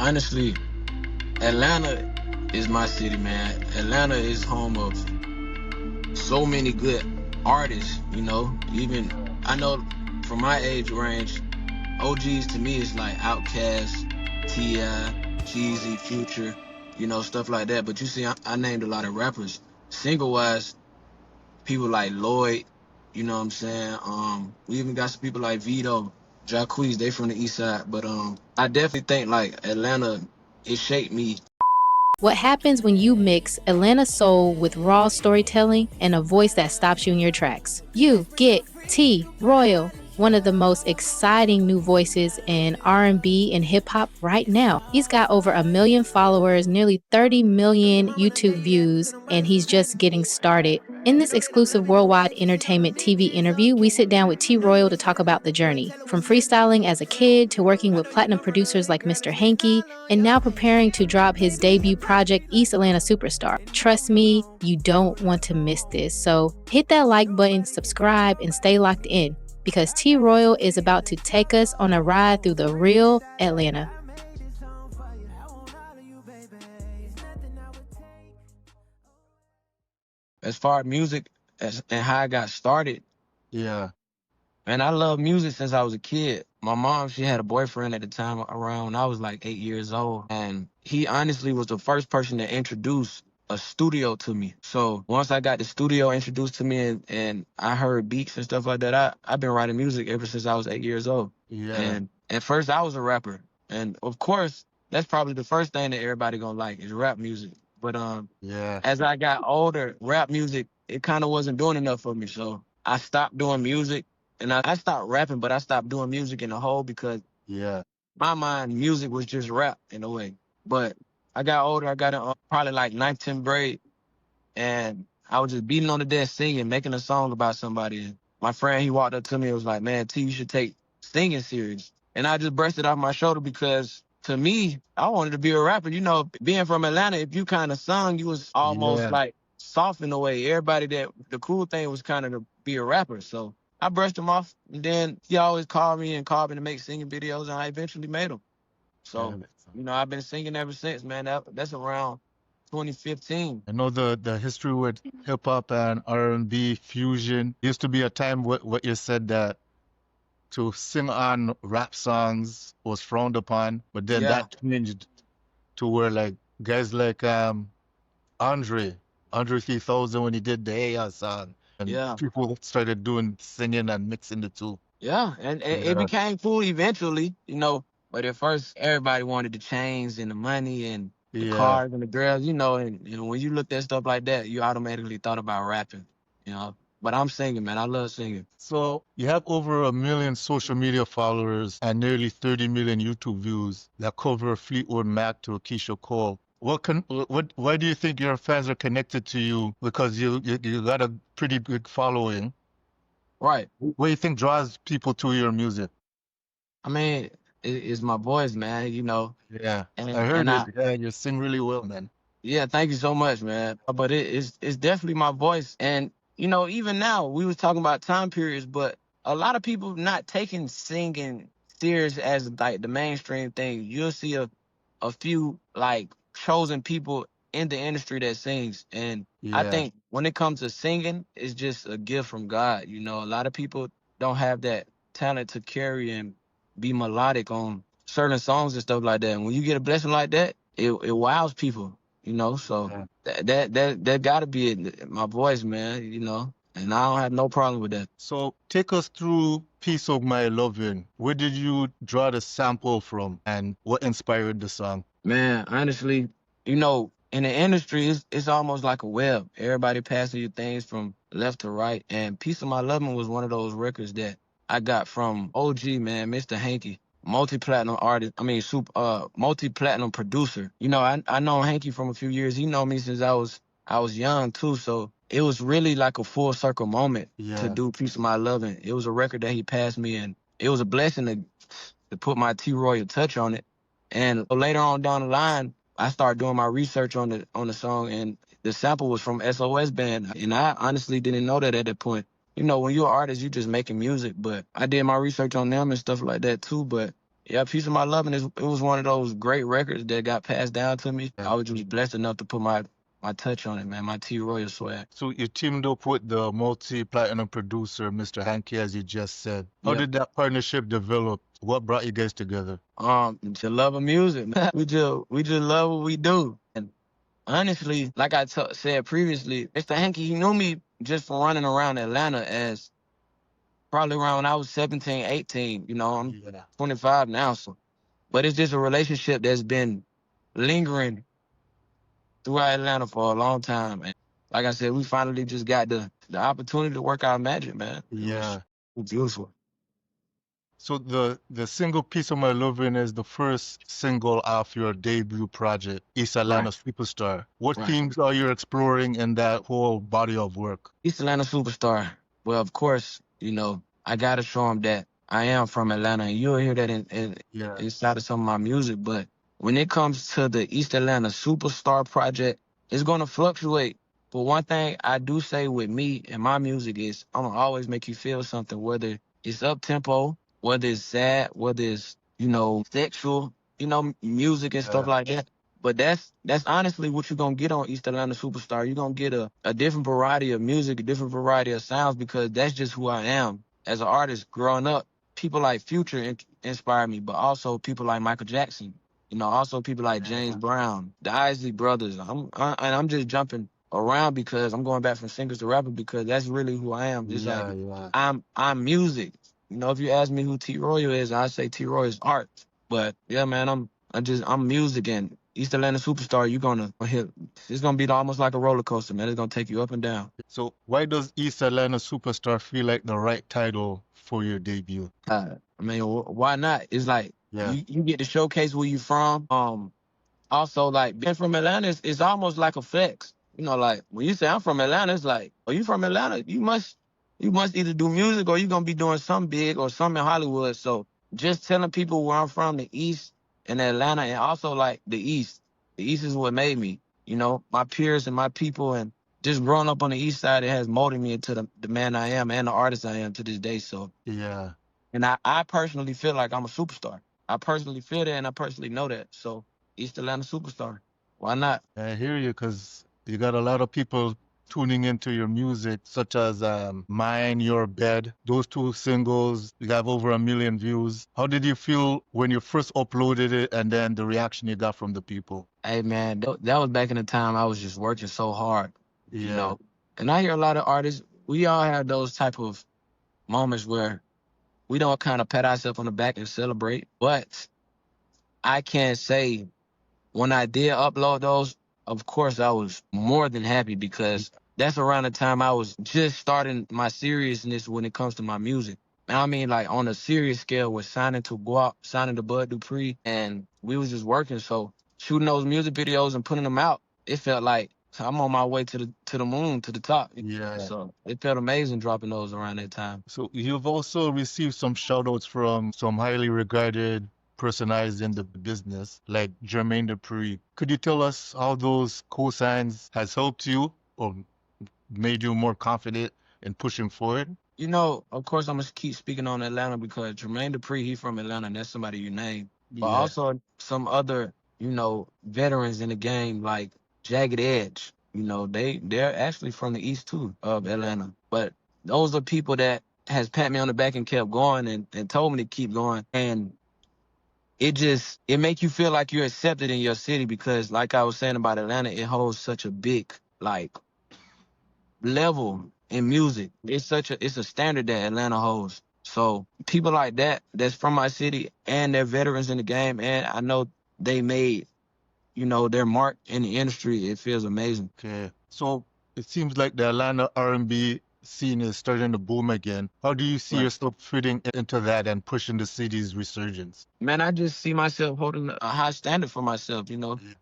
honestly, Atlanta is my city, man. Atlanta is home of so many good artists, you know. Even I know from my age range, OGs to me is like Outkast, T.I., Jeezy, Future, you know, stuff like that. But you see, I named a lot of rappers. Single wise, people like Lloyd, you know what I'm saying? We even got some people like Vito, Jacquees, they from the east side. But I definitely think like Atlanta, it shaped me. What happens when you mix Atlanta soul with raw storytelling and a voice that stops you in your tracks? You get T Royal, one of the most exciting new voices in R&B and hip hop right now. He's got over 1 million followers, nearly 30 million YouTube views, and he's just getting started. In this exclusive worldwide entertainment TV interview, we sit down with T Royal to talk about the journey, from freestyling as a kid to working with platinum producers like Mr. Hankey, and now preparing to drop his debut project, East Atlanta Superstar. Trust me, you don't want to miss this. So hit that like button, subscribe, and stay locked in, because T Royal is about to take us on a ride through the real Atlanta. As far as music and how I got started, Yeah. man, I love music since I was a kid. My mom, she had a boyfriend at the time around when I was like 8 years old. And he honestly was the first person to introduce a studio to me. So once I got the studio introduced to me and I heard beats and stuff like that, I've been writing music ever since I was 8 years old. Yeah. And at first I was a rapper. And of course, that's probably the first thing that everybody gonna like is rap music. But Yeah. as I got older, rap music, it kind of wasn't doing enough for me. So I stopped doing music and I stopped rapping, but I stopped doing music in the whole because Yeah. my mind, music was just rap in a way. But I got older, I got in probably like ninth, 10th grade, and I was just beating on the desk singing, making a song about somebody. And my friend, he walked up to me and was like, man, T, you should take singing serious. And I just brushed it off my shoulder because to me, I wanted to be a rapper. You know, being from Atlanta, if you kind of sung, you was almost Yeah. like soft in a way. Everybody that the cool thing was kind of to be a rapper. So I brushed him off. And then he always called me to make singing videos, and I eventually made them. Yeah. So, you know, I've been singing ever since, man. That's around 2015. I know the history with hip hop and R&B fusion. Used to be a time what you said that to sing on rap songs was frowned upon, but then Yeah, that changed to where like guys like Andre, Andre 3000 when he did the AI song, and yeah. people started doing singing and mixing the two. Yeah, and it Yeah. became cool eventually, you know. But at first, everybody wanted the chains and the money and the Yeah. cars and the girls, you know. And you know, when you looked at stuff like that, you automatically thought about rapping, you know. But I'm singing, man. I love singing. So you have over 1 million social media followers and nearly 30 million YouTube views that cover Fleetwood Mac to Keisha Cole. Why do you think your fans are connected to you? Because you got a pretty big following. Right. What do you think draws people to your music? I mean, it's my voice, man. You know, Yeah, I and heard and it. I Yeah, you sing really well, man. yeah, thank you so much, man. But it's definitely my voice, and you know, even now we was talking about time periods, but a lot of people not taking singing serious as like the mainstream thing. You'll see a few like chosen people in the industry that sings, and I Yeah, think when it comes to singing, it's just a gift from God. You know, a lot of people don't have that talent to carry and be melodic on certain songs and stuff like that. And when you get a blessing like that, it wows people, you know. So yeah. that gotta be it, my voice, man, you know. And I don't have no problem with that. So take us through Piece of My Lovin'. Where did you draw the sample from and what inspired the song? Man, honestly, you know, in the industry, it's almost like a web. Everybody passing you things from left to right. And Piece of My Lovin' was one of those records that I got from OG, man, Mr. Hankey, multi-platinum artist. I mean, multi-platinum producer. You know, I know Hankey from a few years. He know me since I was young too. So it was really like a full circle moment to Yeah, do Piece of My Lovin'. It was a record that he passed me, and it was a blessing to put my T Royal touch on it. And later on down the line, I started doing my research on the song, and the sample was from SOS Band, and I honestly didn't know that at that point. You know, when you're an artist, you just making music, but I did my research on them and stuff like that too. But Yeah, Piece of My Lovin' is it was one of those great records that got passed down to me. Yeah. I was just blessed enough to put my touch on it, man. My T Royal swag. So you teamed up with the multi-platinum producer, Mr. Hankey, as you just said. How Yeah. did that partnership develop? What brought you guys together? To love of music. We just love what we do. And honestly, like I said previously, Mr. Hankey, he knew me just from running around Atlanta as probably around when I was 17, 18. I'm Yeah. 25 now, so but it's just a relationship that's been lingering throughout Atlanta for a long time. And like I said, we finally just got the opportunity to work our magic, man. Yeah. It was beautiful. So the single Piece of My Lovin' is the first single off your debut project, East Atlanta Right, Superstar. What right. themes are you exploring in that whole body of work? East Atlanta superstar. Well, of course, I gotta show them that I am from Atlanta, and you'll hear that Yeah. inside of some of my music. But when it comes to the East Atlanta superstar project, it's gonna fluctuate. But one thing I do say with me and my music is I'm gonna always make you feel something, whether it's up tempo, whether it's sad, whether it's sexual, music and stuff Yeah. like that. But that's honestly what you're gonna get on East Atlanta Superstar. You're gonna get a different variety of music, a different variety of sounds because that's just who I am as an artist. Growing up, people like Future inspired me, but also people like Michael Jackson. Also people like James Brown, the Isley Brothers. And I'm just jumping around because I'm going back from singers to rapper because that's really who I am. It's like Yeah, yeah. I'm music. If you ask me who T Royal is, I say T Royal is art. But yeah, man, I'm music and East Atlanta Superstar. You're gonna hit. It's gonna be almost like a roller coaster, man. It's gonna take you up and down. So why does East Atlanta Superstar feel like the right title for your debut? I mean, why not? It's like Yeah. you get to showcase where you from. Also, like being from Atlanta is almost like a flex. Like when you say I'm from Atlanta, it's like, oh, you from Atlanta? You must either do music or you're gonna be doing something big or something in Hollywood. So just telling people where I'm from, the East and Atlanta, and also like the East. The East is what made me. My peers and my people, and just growing up on the East side, it has molded me into the man I am and the artist I am to this day. So, Yeah. and I personally feel like I'm a superstar. I personally feel that, and I personally know that. So, East Atlanta superstar. Why not? I hear you because you got a lot of people tuning into your music, such as Mine, Your Bed. Those two singles, you have over 1 million views. How did you feel when you first uploaded it and then the reaction you got from the people? Hey man, that was back in the time I was just working so hard, you Yeah. know. And I hear a lot of artists. We all have those type of moments where we don't kind of pat ourselves on the back and celebrate. But I can say when I did upload those, of course I was more than happy because that's around the time I was just starting my seriousness when it comes to my music. And I mean like on a serious scale with signing to Guap, signing to Bud Dupri, and we was just working. So shooting those music videos and putting them out, it felt like I'm on my way to the moon, to the top. Yeah. So it felt amazing dropping those around that time. So you've also received some shout outs from some highly regarded personalities in the business, like Jermaine Dupri. Could you tell us how those cosigns has helped you or made you more confident in pushing forward? Of course, I'm gonna keep speaking on Atlanta because Jermaine Dupri, he from Atlanta, and that's somebody you name. But Yeah. also some other, veterans in the game like Jagged Edge. They're actually from the east too of Atlanta. But those are people that has pat me on the back and kept going and told me to keep going. And it make you feel like you're accepted in your city because like I was saying about Atlanta, it holds such a big like level in music. It's a standard that Atlanta holds. So people like that's from my city and they're veterans in the game and I know they made, their mark in the industry. It feels amazing. Okay. So it seems like the Atlanta R&B scene is starting to boom again. How do you see Right. yourself fitting into that and pushing the city's resurgence? Man, I just see myself holding a high standard for myself.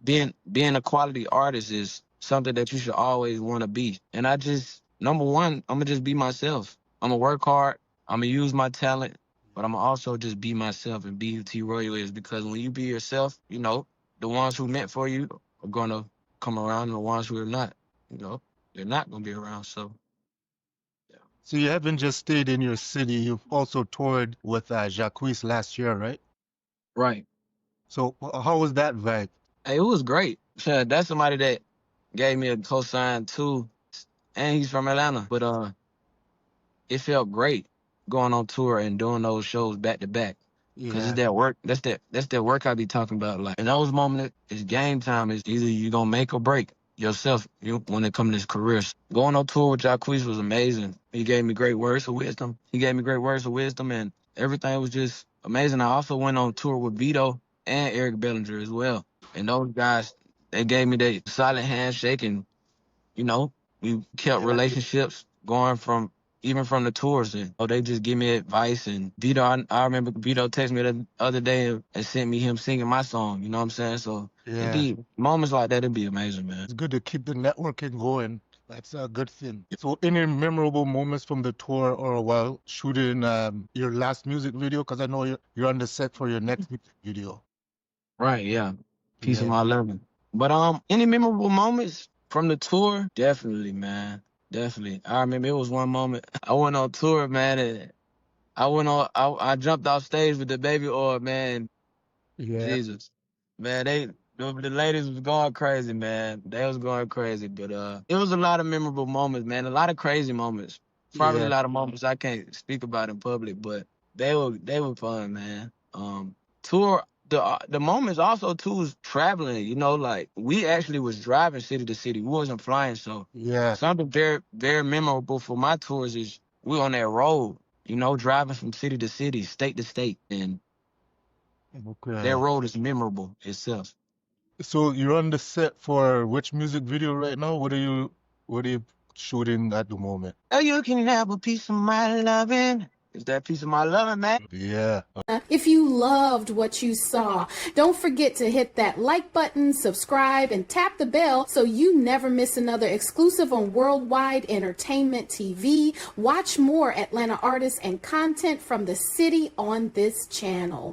Being a quality artist is something that you should always want to be. And I just number one, I'm gonna just be myself. I'm gonna work hard. I'm gonna use my talent, but I'm gonna also just be myself and be who T Royal is. Because when you be yourself, the ones who meant for you are gonna come around, and the ones who are not, they're not gonna be around. So yeah. So you haven't just stayed in your city, you've also toured with Jacquees last year, right? Right. So how was that vibe? Hey, it was great. That's somebody that gave me a cosign too, and he's from Atlanta. But it felt great going on tour and doing those shows back to back. Cause it's Yeah, that work. That's that work I be talking about. Like in those moments, it's game time. It's either you gonna make or break yourself. When it comes to this career. Going on tour with Jacquees was amazing. He gave me great words of wisdom. And everything was just amazing. I also went on tour with Vito and Eric Bellinger as well. And those guys, they gave me that solid handshake, and you know, we kept yeah, relationships going from even from the tours. And they just give me advice. And Vito, I remember Vito texted me the other day and sent me him singing my song. You know what I'm saying? So it'd yeah. be moments like that. It'd be amazing, man. It's good to keep the networking going. That's a good thing. So, any memorable moments from the tour or while shooting your last music video? Because I know you're on the set for your next music video. Right? Yeah. Peace of Yeah, my loving. But any memorable moments from the tour? Definitely, man. Definitely. I remember it was one moment I went on tour, man, and I jumped off stage with the baby oil, man. yeah, Jesus, man, the ladies was going crazy, man. They was going crazy, but it was a lot of memorable moments, man. A lot of crazy moments. Probably a yeah, lot of moments I can't speak about in public, but they were fun, man. Tour the moments also too was traveling. Like we actually was driving city to city. We wasn't flying, so yeah. something very very memorable for my tours is we on that road. Driving from city to city, state to state, and that Okay. road is memorable itself. So you're on the set for which music video right now? What are you shooting at the moment? Oh, you can have a piece of my loving. Is that piece of my loving, man? Yeah. If you loved what you saw, don't forget to hit that like button, subscribe, and tap the bell so you never miss another exclusive on Worldwide Entertainment TV. Watch more Atlanta artists and content from the city on this channel.